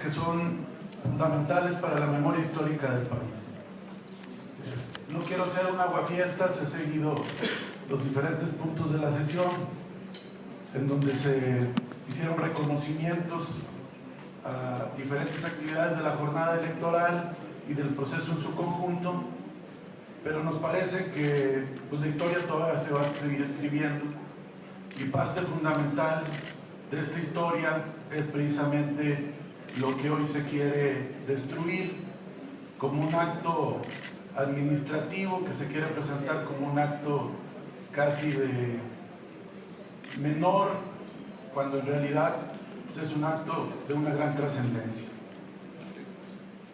que son fundamentales para la memoria histórica del país. No quiero ser un aguafiestas, he seguido los diferentes puntos de la sesión en donde se hicieron reconocimientos a diferentes actividades de la jornada electoral y del proceso en su conjunto, pero nos parece que pues, la historia todavía se va a seguir escribiendo y parte fundamental de esta historia es precisamente lo que hoy se quiere destruir como un acto administrativo que se quiere presentar como un acto casi de menor, cuando en realidad pues, es un acto de una gran trascendencia.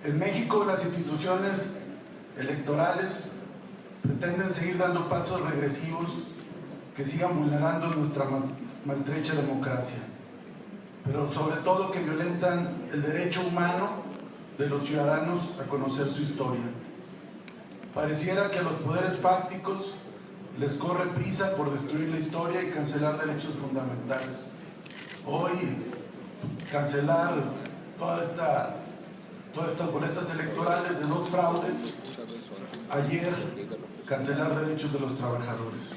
En México las instituciones electorales pretenden seguir dando pasos regresivos que sigan vulnerando nuestra maltrecha democracia, pero sobre todo que violentan el derecho humano de los ciudadanos a conocer su historia. Pareciera que a los poderes fácticos les corre prisa por destruir la historia y cancelar derechos fundamentales. Hoy, cancelar todas estas boletas electorales de los fraudes. Ayer, cancelar derechos de los trabajadores.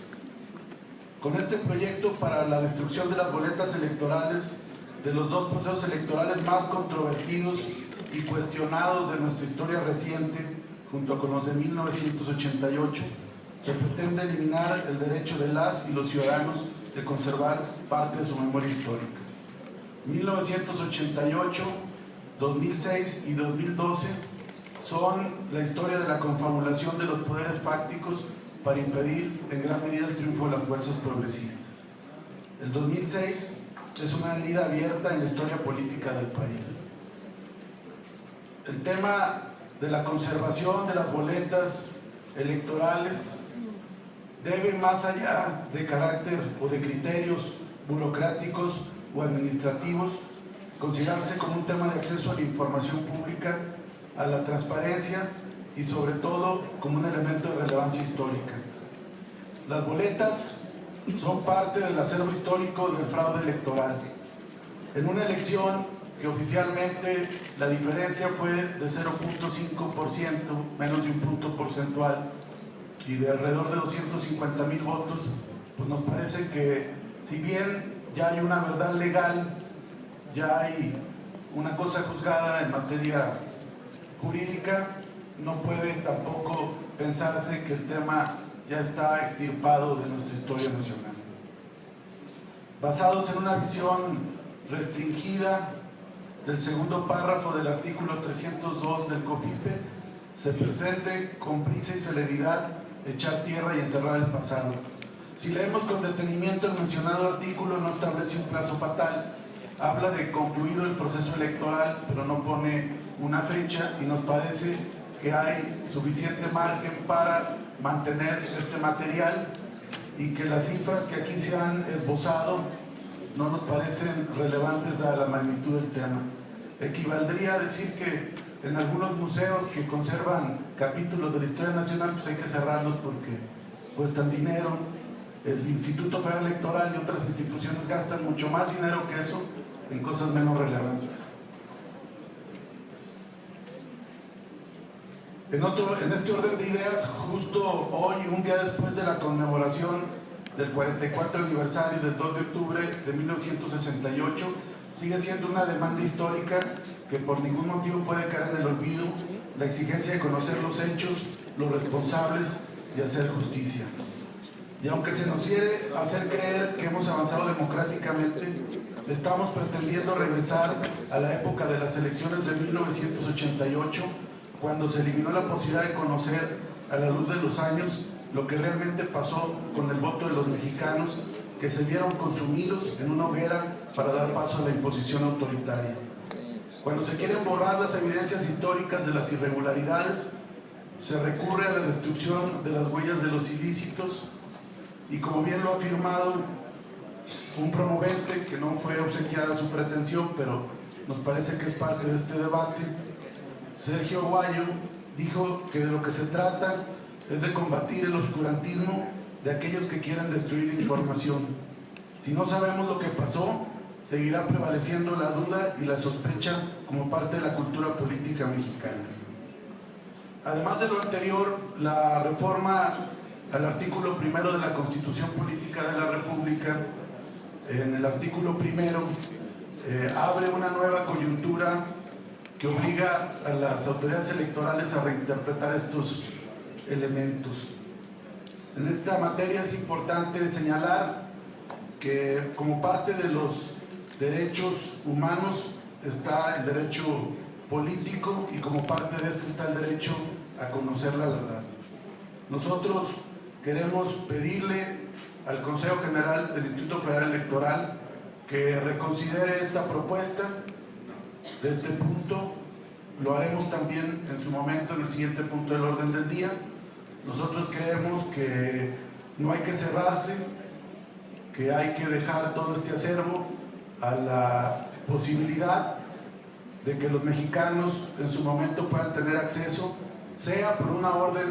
Con este proyecto para la destrucción de las boletas electorales de los dos procesos electorales más controvertidos y cuestionados de nuestra historia reciente, junto con los de 1988, se pretende eliminar el derecho de las y los ciudadanos de conservar parte de su memoria histórica. 1988, 2006 y 2012 son la historia de la confabulación de los poderes fácticos para impedir en gran medida el triunfo de las fuerzas progresistas. El 2006 es una herida abierta en la historia política del país. El tema de la conservación de las boletas electorales debe, más allá de carácter o de criterios burocráticos o administrativos, considerarse como un tema de acceso a la información pública, a la transparencia y sobre todo como un elemento de relevancia histórica. Las boletas son parte del acervo histórico del fraude electoral. En una elección que oficialmente la diferencia fue de 0.5%, menos de un punto porcentual, y de alrededor de 250,000 votos, pues nos parece que si bien ya hay una verdad legal, ya hay una cosa juzgada en materia jurídica, no puede tampoco pensarse que el tema ya está extirpado de nuestra historia nacional. Basados en una visión restringida del segundo párrafo del artículo 302 del COFIPE, se pretende con prisa y celeridad echar tierra y enterrar el pasado. Si leemos con detenimiento el mencionado artículo, no establece un plazo fatal, habla de concluido el proceso electoral, pero no pone una fecha, y nos parece que hay suficiente margen para mantener este material y que las cifras que aquí se han esbozado no nos parecen relevantes a la magnitud del tema. Equivaldría a decir que en algunos museos que conservan capítulos de la historia nacional, pues hay que cerrarlos porque cuestan dinero. El Instituto Federal Electoral y otras instituciones gastan mucho más dinero que eso en cosas menos relevantes. En este orden de ideas, justo hoy, un día después de la conmemoración del 44 aniversario del 2 de octubre de 1968, sigue siendo una demanda histórica que por ningún motivo puede caer en el olvido, la exigencia de conocer los hechos, los responsables y hacer justicia. Y aunque se nos quiere hacer creer que hemos avanzado democráticamente, estamos pretendiendo regresar a la época de las elecciones de 1988, cuando se eliminó la posibilidad de conocer a la luz de los años lo que realmente pasó con el voto de los mexicanos, que se vieron consumidos en una hoguera para dar paso a la imposición autoritaria. Cuando se quieren borrar las evidencias históricas de las irregularidades, se recurre a la destrucción de las huellas de los ilícitos, y como bien lo ha afirmado un promovente, que no fue obsequiada su pretensión, pero nos parece que es parte de este debate, Sergio Aguayo, dijo que de lo que se trata es de combatir el oscurantismo de aquellos que quieren destruir la información. Si no sabemos lo que pasó, seguirá prevaleciendo la duda y la sospecha como parte de la cultura política mexicana. Además de lo anterior, la reforma al artículo 1 de la Constitución Política de la República, en el artículo 1, abre una nueva coyuntura que obliga a las autoridades electorales a reinterpretar estos elementos. En esta materia es importante señalar que como parte de los derechos humanos está el derecho político y como parte de esto está el derecho a conocer la verdad. Nosotros queremos pedirle al Consejo General del Instituto Federal Electoral que reconsidere esta propuesta de este punto. Lo haremos también en su momento en el siguiente punto del orden del día. Nosotros creemos que no hay que cerrarse, que hay que dejar todo este acervo a la posibilidad de que los mexicanos en su momento puedan tener acceso, sea por una orden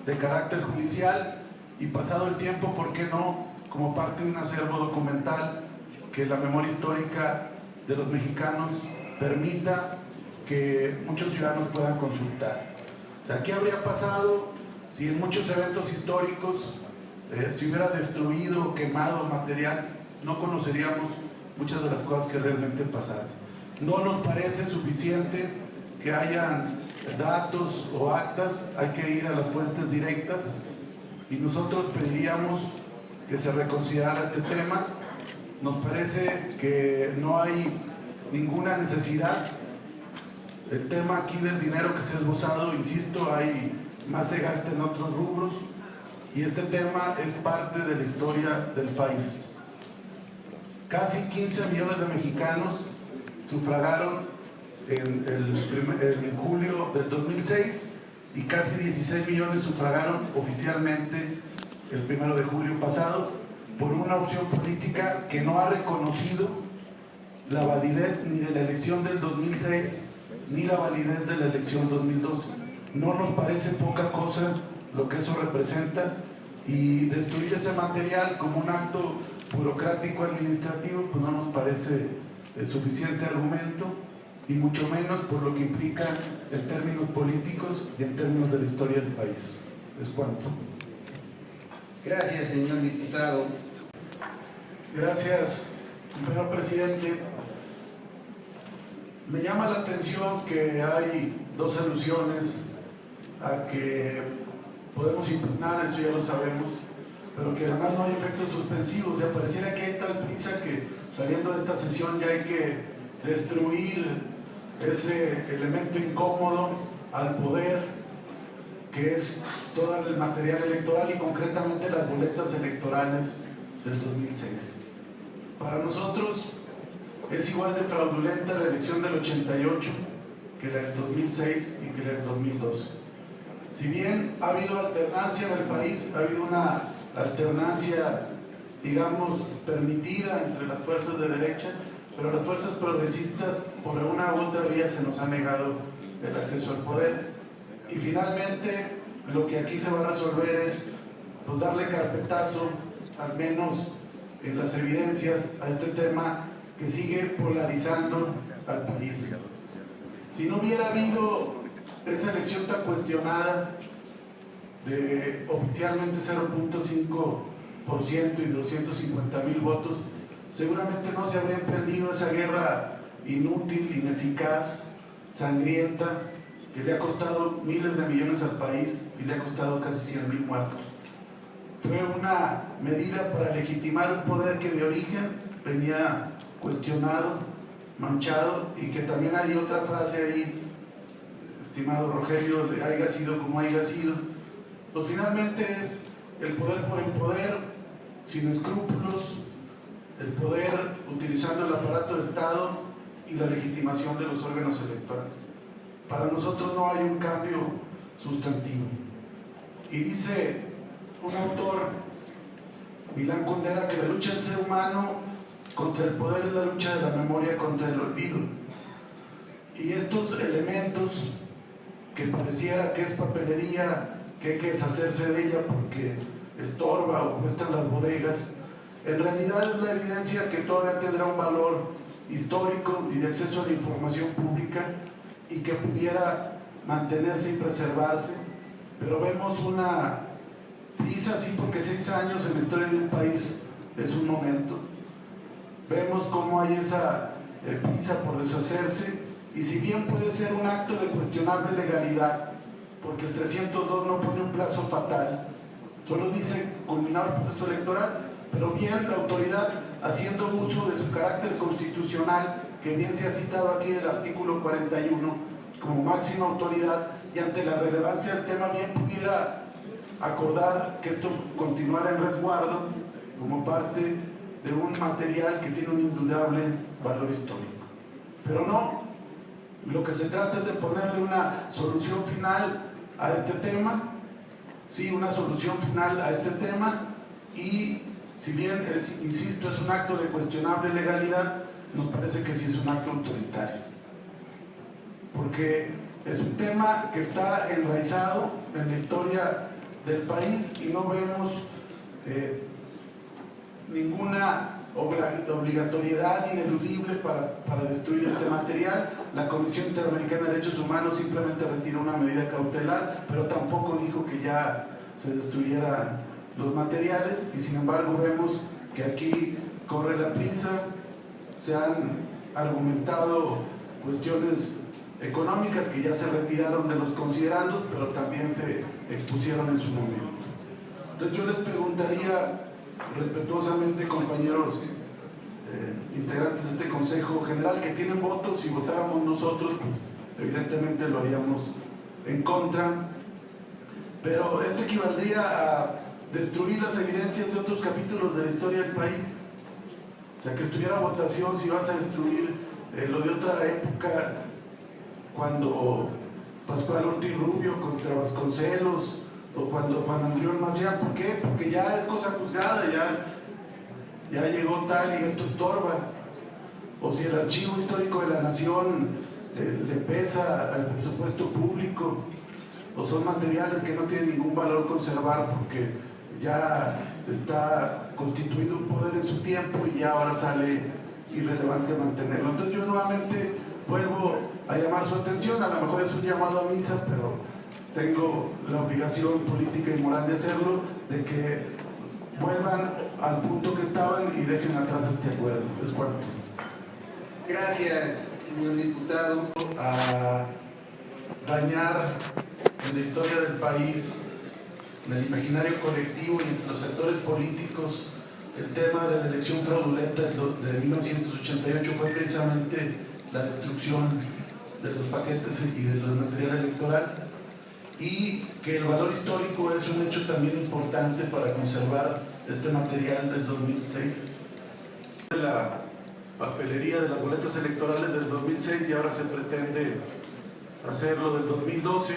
de carácter judicial y pasado el tiempo, ¿por qué no?, como parte de un acervo documental que la memoria histórica de los mexicanos permita que muchos ciudadanos puedan consultar. O sea, ¿qué habría pasado si en muchos eventos históricos se hubiera destruido o quemado material? No conoceríamos muchas de las cosas que realmente pasaron. No nos parece suficiente que hayan datos o actas, hay que ir a las fuentes directas y nosotros pediríamos que se reconsiderara este tema. Nos parece que no hay ninguna necesidad. El tema aquí del dinero que se ha esbozado, insisto, más se gasta en otros rubros y este tema es parte de la historia del país. Casi 15 millones de mexicanos sufragaron en julio del 2006 y casi 16 millones sufragaron oficialmente el 1 de julio pasado por una opción política que no ha reconocido la validez ni de la elección del 2006 ni la validez de la elección 2012. No nos parece poca cosa lo que eso representa y destruir ese material como un acto burocrático administrativo pues no nos parece suficiente argumento y mucho menos por lo que implica en términos políticos y en términos de la historia del país. Es cuanto. Gracias, señor diputado. Gracias, señor presidente. Me llama la atención que hay dos alusiones a que podemos impugnar, eso ya lo sabemos, pero que además no hay efectos suspensivos. O sea, pareciera que hay tal prisa que saliendo de esta sesión ya hay que destruir ese elemento incómodo al poder que es todo el material electoral y concretamente las boletas electorales del 2006. Para nosotros es igual de fraudulenta la elección del 88 que la del 2006 y que la del 2012. Si bien ha habido alternancia en el país, ha habido una alternancia, digamos, permitida entre las fuerzas de derecha, pero las fuerzas progresistas por una u otra vía se nos ha negado el acceso al poder. Y finalmente lo que aquí se va a resolver es pues darle carpetazo, al menos en las evidencias, a este tema que sigue polarizando al país. Si no hubiera habido esa elección tan cuestionada de oficialmente 0.5% y 250,000 votos, seguramente no se habría emprendido esa guerra inútil, ineficaz, sangrienta, que le ha costado miles de millones al país y le ha costado casi 100,000 muertos. Fue una medida para legitimar un poder que de origen venía cuestionado, manchado, y que también hay otra frase ahí, estimado Rogelio, de haya sido como haya sido. Pues finalmente es el poder por el poder, sin escrúpulos, el poder utilizando el aparato de Estado y la legitimación de los órganos electorales. Para nosotros no hay un cambio sustantivo. Y dice un autor, Milán Kundera, que la lucha del ser humano contra el poder es la lucha de la memoria contra el olvido. Y estos elementos que pareciera que es papelería, que hay que deshacerse de ella porque estorba o cuesta en las bodegas, en realidad es la evidencia que todavía tendrá un valor histórico y de acceso a la información pública y que pudiera mantenerse y preservarse, pero vemos una prisa, sí, porque 6 años en la historia de un país es un momento. Vemos cómo hay esa prisa por deshacerse, y si bien puede ser un acto de cuestionable legalidad, porque el 302 no pone un plazo fatal, solo dice culminar el proceso electoral, pero bien la autoridad, haciendo uso de su carácter constitucional, que bien se ha citado aquí del artículo 41 como máxima autoridad, y ante la relevancia del tema bien pudiera acordar que esto continuara en resguardo como parte de un material que tiene un indudable valor histórico. Pero no, lo que se trata es de ponerle una solución final a este tema, sí, una solución final a este tema, y si bien, insisto, es un acto de cuestionable legalidad, nos parece que sí es un acto autoritario, porque es un tema que está enraizado en la historia del país y no vemos ninguna obligatoriedad ineludible para destruir este material. La Comisión Interamericana de Derechos Humanos simplemente retiró una medida cautelar, pero tampoco dijo que ya se destruyeran los materiales, y sin embargo vemos que aquí corre la prisa. Se han argumentado cuestiones económicas que ya se retiraron de los considerandos, pero también se expusieron en su momento. Entonces yo les preguntaría respetuosamente, compañeros integrantes de este Consejo General, que tienen votos, si votáramos nosotros, pues, evidentemente lo haríamos en contra, pero esto equivaldría a destruir las evidencias de otros capítulos de la historia del país. O sea, que estuviera votación si vas a destruir lo de otra época, cuando Pascual Ortiz Rubio contra Vasconcelos, o cuando Juan Andriol Macián. ¿Por qué? Porque ya es cosa juzgada, ya llegó tal y esto estorba. O si el Archivo Histórico de la Nación le pesa al presupuesto público, o son materiales que no tienen ningún valor conservar porque ya está constituido un poder en su tiempo y ya ahora sale irrelevante mantenerlo. Entonces yo nuevamente vuelvo a llamar su atención, a lo mejor es un llamado a misa, pero tengo la obligación política y moral de hacerlo, de que vuelvan al punto que estaban y dejen atrás este acuerdo. Es cuanto. Gracias, señor diputado. A dañar en la historia del país, en el imaginario colectivo y entre los sectores políticos, el tema de la elección fraudulenta de 1988 fue precisamente la destrucción de los paquetes y del material electoral, y que el valor histórico es un hecho también importante para conservar este material del 2006. La papelería de las boletas electorales del 2006 y ahora se pretende hacerlo del 2012.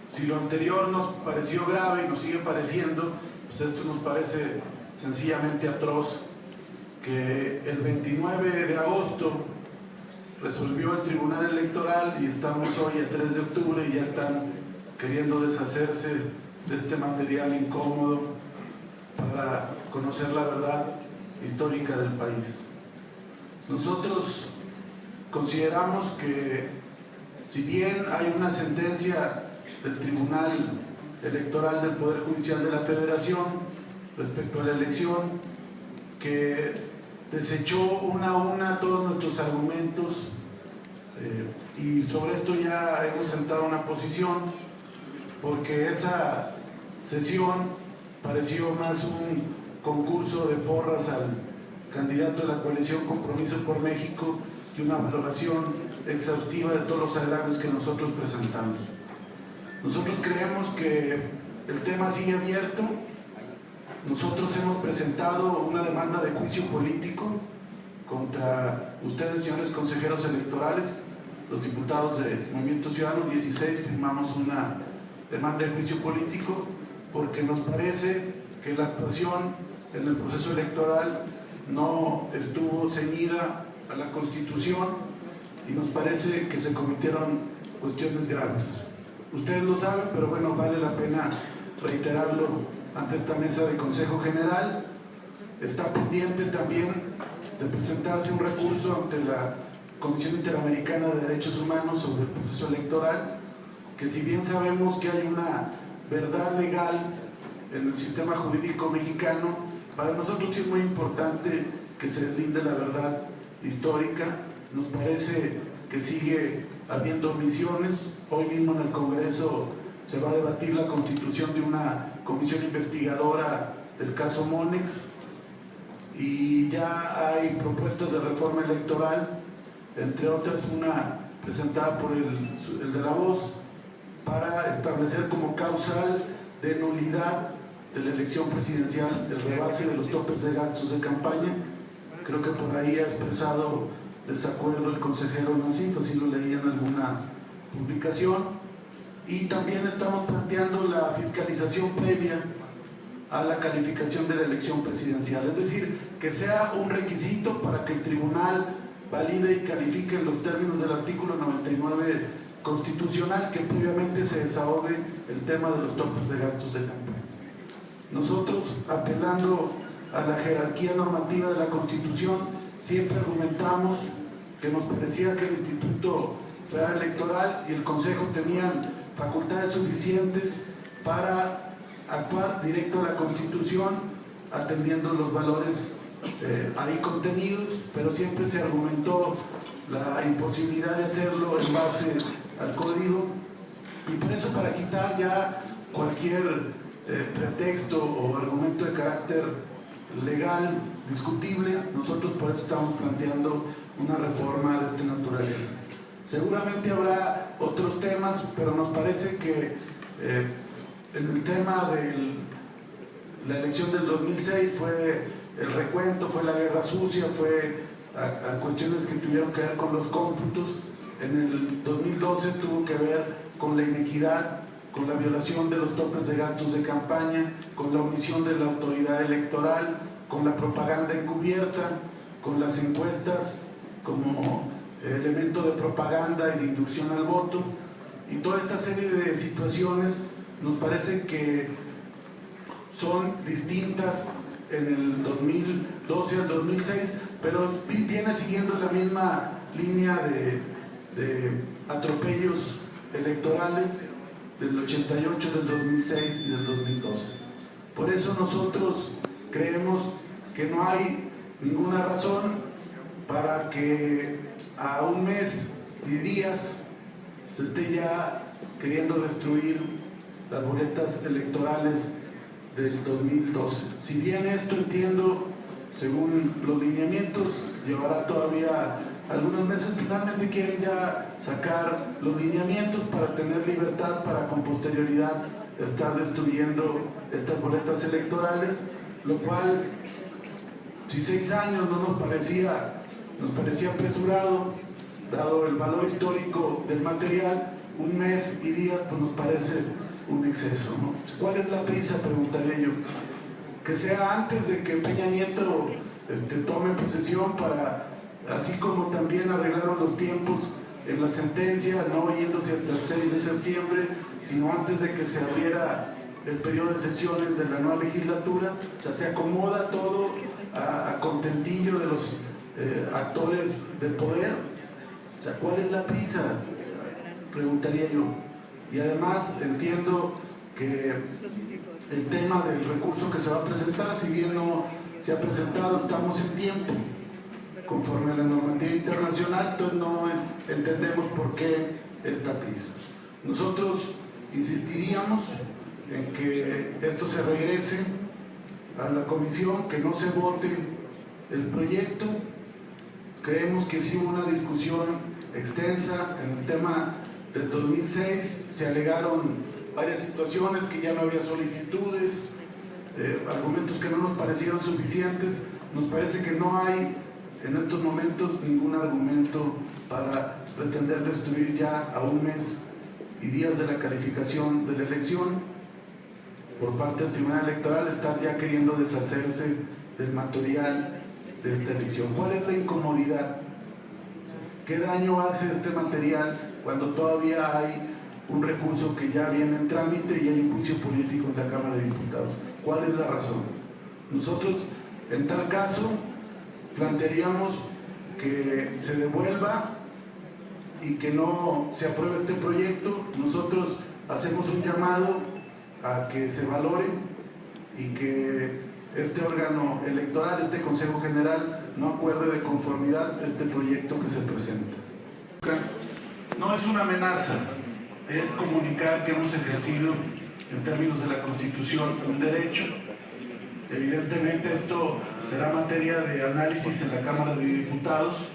Si lo anterior nos pareció grave y nos sigue pareciendo, pues esto nos parece sencillamente atroz, que el 29 de agosto resolvió el Tribunal Electoral y estamos hoy a 3 de octubre y ya están queriendo deshacerse de este material incómodo para conocer la verdad histórica del país. Nosotros consideramos que, si bien hay una sentencia del Tribunal Electoral del Poder Judicial de la Federación respecto a la elección, que desechó una a una todos nuestros argumentos, y sobre esto ya hemos sentado una posición, porque esa sesión pareció más un concurso de porras al candidato de la coalición Compromiso por México que una valoración exhaustiva de todos los agravios que nosotros presentamos. Nosotros creemos que el tema sigue abierto. Nosotros hemos presentado una demanda de juicio político contra ustedes, señores consejeros electorales, los diputados de Movimiento Ciudadano, 16, firmamos una demanda de juicio político porque nos parece que la actuación en el proceso electoral no estuvo ceñida a la Constitución y nos parece que se cometieron cuestiones graves. Ustedes lo saben, pero bueno, vale la pena reiterarlo ante esta mesa de Consejo General. Está pendiente también de presentarse un recurso ante la Comisión Interamericana de Derechos Humanos sobre el proceso electoral, que si bien sabemos que hay una verdad legal en el sistema jurídico mexicano, para nosotros sí es muy importante que se brinde la verdad histórica. Nos parece que sigue habiendo omisiones. Hoy mismo en el Congreso se va a debatir la constitución de una comisión investigadora del caso Monex, y ya hay propuestas de reforma electoral, entre otras una presentada por el de La Voz, para establecer como causal de nulidad de la elección presidencial el rebase de los topes de gastos de campaña. Creo que por ahí ha expresado desacuerdo el consejero Nassif, así lo leí en alguna publicación. Y también estamos planteando la fiscalización previa a la calificación de la elección presidencial, es decir, que sea un requisito para que el tribunal valide y califique en los términos del artículo 99 constitucional, que previamente se desahogue el tema de los topes de gastos de campaña. Nosotros, apelando a la jerarquía normativa de la Constitución, siempre argumentamos que nos parecía que el Instituto Federal Electoral y el Consejo tenían facultades suficientes para actuar directo a la Constitución, atendiendo los valores ahí contenidos, pero siempre se argumentó la imposibilidad de hacerlo en base al código, y por eso, para quitar ya cualquier pretexto o argumento de carácter legal discutible, nosotros por eso estamos planteando una reforma de esta naturaleza. Seguramente habrá otros temas, pero nos parece que en el tema de la elección del 2006 fue el recuento, fue la guerra sucia, fue a cuestiones que tuvieron que ver con los cómputos. En el 2012 tuvo que ver con la inequidad, con la violación de los topes de gastos de campaña, con la omisión de la autoridad electoral, con la propaganda encubierta, con las encuestas como elemento de propaganda y de inducción al voto, y toda esta serie de situaciones nos parece que son distintas en el 2012 al 2006, pero viene siguiendo la misma línea de atropellos electorales del 88, del 2006 y del 2012. Por eso nosotros creemos que no hay ninguna razón para que a un mes y días se esté ya queriendo destruir las boletas electorales del 2012. Si bien esto, entiendo, según los lineamientos, llevará todavía algunos meses, finalmente quieren ya sacar los lineamientos para tener libertad para con posterioridad estar destruyendo estas boletas electorales, lo cual, si 6 años no nos parecía apresurado, dado el valor histórico del material, un mes y días pues nos parece un exceso, ¿no? ¿Cuál es la prisa?, preguntaré yo. Que sea antes de que Peña Nieto tome posesión, para, así como también arreglaron los tiempos en la sentencia, no yéndose hasta el 6 de septiembre, sino antes de que se abriera el periodo de sesiones de la nueva legislatura. O sea, se acomoda todo a contentillo de los actores del poder. O sea, ¿cuál es la prisa?, preguntaría yo. Y además entiendo que el tema del recurso que se va a presentar, si bien no se ha presentado, estamos en tiempo conforme a la normativa internacional, entonces no entendemos por qué esta prisa. Nosotros insistiríamos en que esto se regrese a la comisión, que no se vote el proyecto. Creemos que sí hubo una discusión extensa en el tema del 2006, se alegaron varias situaciones, que ya no había solicitudes, argumentos que no nos parecieron suficientes. Nos parece que no hay en estos momentos ningún argumento para pretender destruir ya a un mes y días de la calificación de la elección por parte del Tribunal Electoral, estar ya queriendo deshacerse del material de esta elección. ¿Cuál es la incomodidad? ¿Qué daño hace este material cuando todavía hay un recurso que ya viene en trámite y hay un juicio político en la Cámara de Diputados? ¿Cuál es la razón? Nosotros, en tal caso, plantearíamos que se devuelva y que no se apruebe este proyecto. Nosotros hacemos un llamado a que se valore y que este órgano electoral, este Consejo General, no acuerde de conformidad este proyecto que se presenta. No es una amenaza, es comunicar que hemos ejercido en términos de la Constitución un derecho. Evidentemente esto será materia de análisis en la Cámara de Diputados.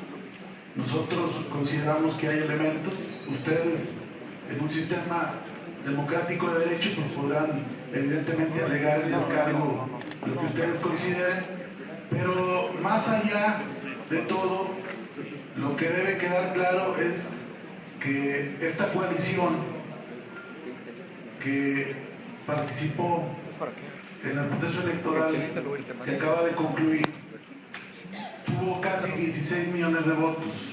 Nosotros consideramos que hay elementos, ustedes en un sistema democrático de derecho pues podrán evidentemente alegar el descargo, lo que ustedes consideren, pero más allá de todo, lo que debe quedar claro es que esta coalición que participó en el proceso electoral que acaba de concluir tuvo casi 16 millones de votos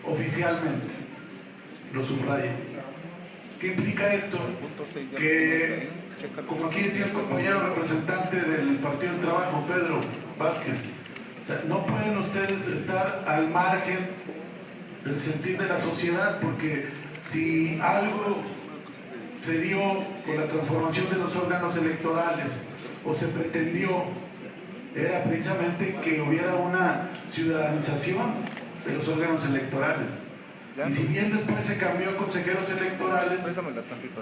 oficialmente, lo subrayo. ¿Qué implica esto? Que, como aquí decía el compañero representante del Partido del Trabajo, Pedro Vázquez, o sea, no pueden ustedes estar al margen del sentir de la sociedad, porque si algo se dio con la transformación de los órganos electorales o se pretendió, era precisamente que hubiera una ciudadanización de los órganos electorales. Y si bien después se cambió a consejeros electorales,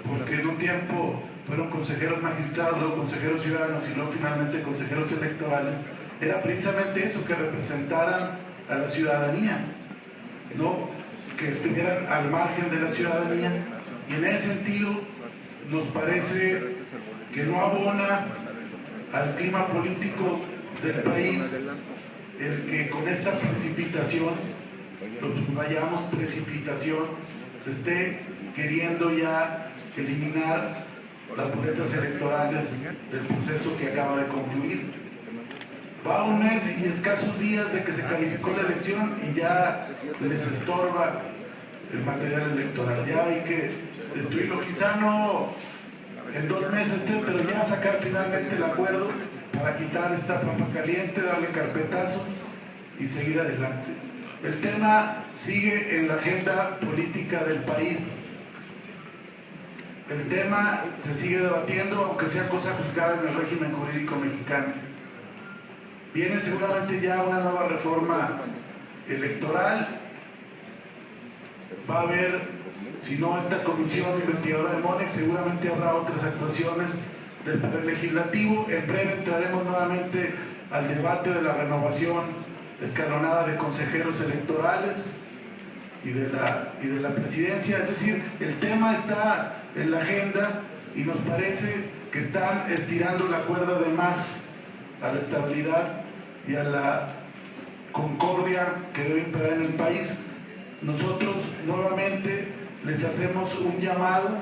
porque en un tiempo fueron consejeros magistrados, luego consejeros ciudadanos y luego finalmente consejeros electorales, era precisamente eso, que representaran a la ciudadanía, no que estuvieran al margen de la ciudadanía. Y en ese sentido nos parece que no abona al clima político del país el que con esta precipitación, lo subrayamos, precipitación, se esté queriendo ya eliminar las boletas electorales del proceso que acaba de concluir. Va un mes y escasos días de que se calificó la elección y ya les estorba el material electoral. Ya hay que destruirlo, quizá no en 2 meses, pero ya sacar finalmente el acuerdo para quitar esta papa caliente, darle carpetazo y seguir adelante. El tema sigue en la agenda política del país. El tema se sigue debatiendo, aunque sea cosa juzgada en el régimen jurídico mexicano. Viene seguramente ya una nueva reforma electoral. Va a haber, si no esta comisión investigadora de MONEX, seguramente habrá otras actuaciones del Poder Legislativo. En breve entraremos nuevamente al debate de la renovación escalonada de consejeros electorales y de la presidencia. Es decir, el tema está en la agenda y nos parece que están estirando la cuerda de más a la estabilidad y a la concordia que debe imperar en el país. Nosotros nuevamente les hacemos un llamado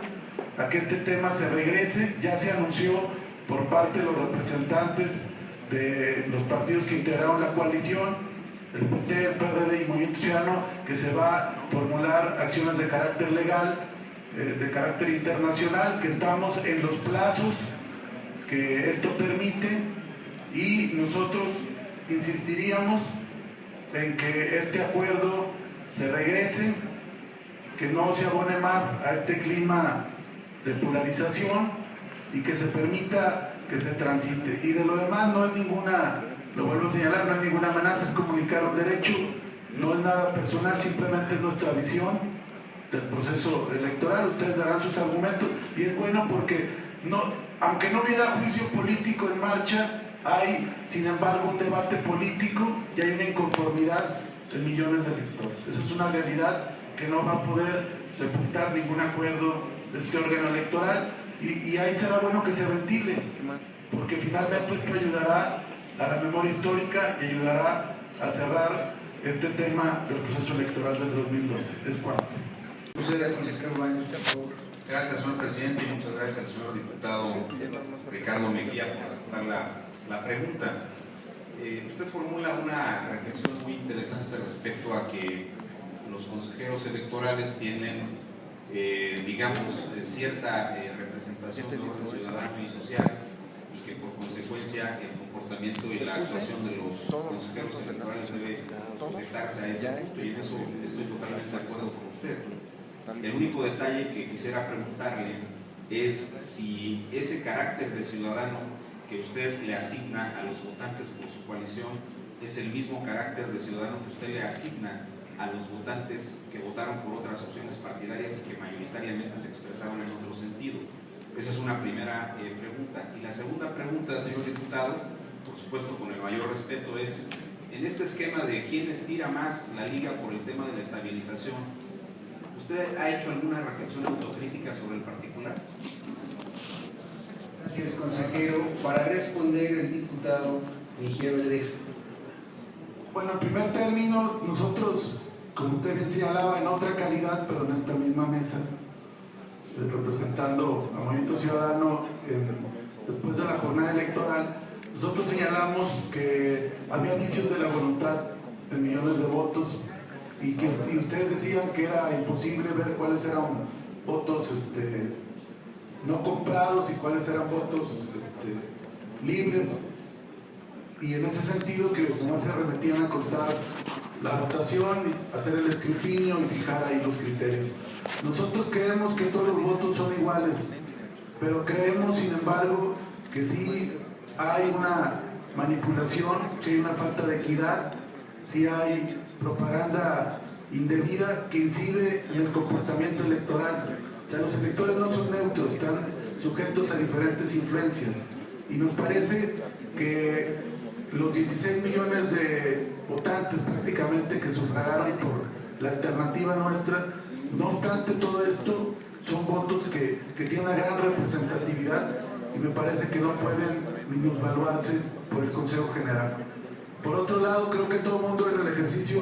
a que este tema se regrese. Ya se anunció por parte de los representantes de los partidos que integraron la coalición, el PT, el PRD y Movimiento Ciudadano, que se va a formular acciones de carácter legal, de carácter internacional, que estamos en los plazos que esto permite, y nosotros insistiríamos en que este acuerdo se regrese, que no se abone más a este clima de polarización y que se permita que se transite. Y de lo demás no es ninguna, lo vuelvo a señalar, no es ninguna amenaza, es comunicar un derecho, no es nada personal, simplemente es nuestra visión del proceso electoral. Ustedes darán sus argumentos y es bueno porque aunque no hubiera juicio político en marcha, hay sin embargo un debate político y hay una inconformidad de millones de electores. Esa es una realidad que no va a poder sepultar ningún acuerdo de este órgano electoral, y ahí será bueno que se ventile, porque finalmente esto ayudará a la memoria histórica y ayudará a cerrar este tema del proceso electoral del 2012. Es cuanto. Gracias, señor presidente, y muchas gracias al señor diputado Ricardo Mejía por aceptar la pregunta. Usted formula una reflexión muy interesante respecto a que los consejeros electorales tienen, digamos, cierta representación de orden ciudadano y social, y que por consecuencia el comportamiento y la actuación de los consejeros electorales debe sujetarse a ese punto, y en eso estoy totalmente de acuerdo con usted. El único detalle que quisiera preguntarle es si ese carácter de ciudadano que usted le asigna a los votantes por su coalición es el mismo carácter de ciudadano que usted le asigna a los votantes que votaron por otras opciones partidarias y que mayoritariamente se expresaron en otro sentido. Esa es una primera pregunta. Y la segunda pregunta, señor diputado, por supuesto con el mayor respeto, es en este esquema de quién estira más la liga por el tema de la estabilización, ¿usted ha hecho alguna reflexión autocrítica sobre el particular? Gracias, consejero. Para responder, el diputado Mejía Verdeja. Bueno, en primer término, nosotros, como usted bien señalaba, en otra calidad, pero en esta misma mesa, representando a Movimiento Ciudadano después de la jornada electoral, nosotros señalamos que había indicios de la voluntad en millones de votos y ustedes decían que era imposible ver cuáles eran votos no comprados y cuáles eran votos libres, y en ese sentido que no se remetían a contar la votación, hacer el escrutinio y fijar ahí los criterios. Nosotros creemos que todos los votos son iguales, pero creemos sin embargo que sí hay una manipulación, sí hay una falta de equidad, sí hay propaganda indebida que incide en el comportamiento electoral. O sea, los electores no son neutros, están sujetos a diferentes influencias, y nos parece que los 16 millones de votantes prácticamente que sufragaron por la alternativa nuestra, no obstante todo esto, son votos que tienen una gran representatividad y me parece que no pueden minusvaluarse por el Consejo General. Por otro lado, creo que todo el mundo en el ejercicio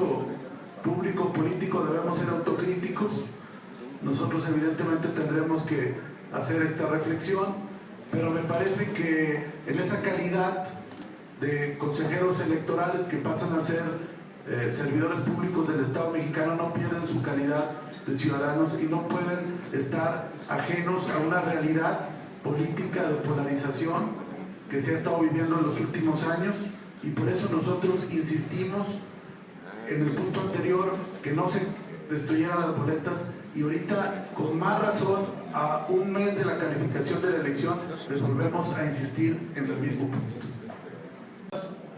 público político debemos ser autocríticos. Nosotros evidentemente tendremos que hacer esta reflexión, pero me parece que en esa calidad de consejeros electorales que pasan a ser servidores públicos del Estado mexicano, no pierden su calidad de ciudadanos y no pueden estar ajenos a una realidad política de polarización que se ha estado viviendo en los últimos años, y por eso nosotros insistimos en el punto anterior que no se destruyeran las boletas, y ahorita con más razón, a un mes de la calificación de la elección, les volvemos a insistir en el mismo punto.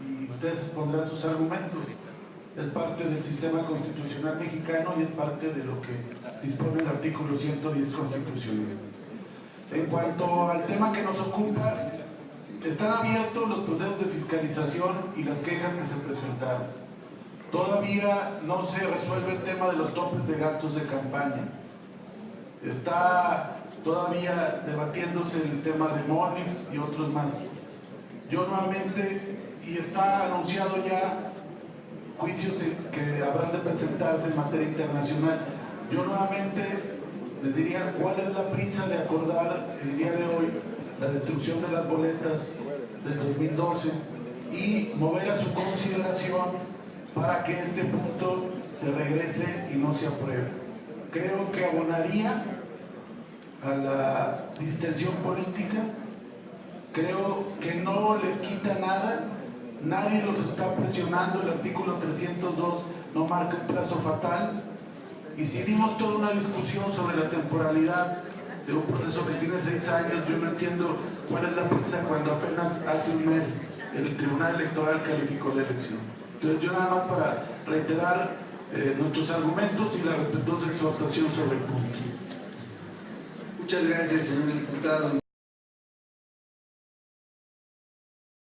Y ustedes pondrán sus argumentos. Es parte del sistema constitucional mexicano y es parte de lo que dispone el artículo 110 constitucional. En cuanto al tema que nos ocupa, están abiertos los procesos de fiscalización y las quejas que se presentaron. Todavía no se resuelve el tema de los topes de gastos de campaña. Está todavía debatiéndose el tema de Monex y otros más. Yo nuevamente, y está anunciado ya juicios que habrán de presentarse en materia internacional, yo nuevamente les diría cuál es la prisa de acordar el día de hoy la destrucción de las boletas del 2012 y mover a su consideración para que este punto se regrese y no se apruebe. Creo que abonaría a la distensión política, creo que no les quita nada, nadie los está presionando, el artículo 302 no marca un plazo fatal, y si dimos toda una discusión sobre la temporalidad de un proceso que tiene 6 años, yo no entiendo cuál es la prisa cuando apenas hace un mes el Tribunal Electoral calificó la elección. Entonces yo nada más para reiterar nuestros argumentos y la respetuosa exhortación sobre el punto. Muchas gracias, señor diputado.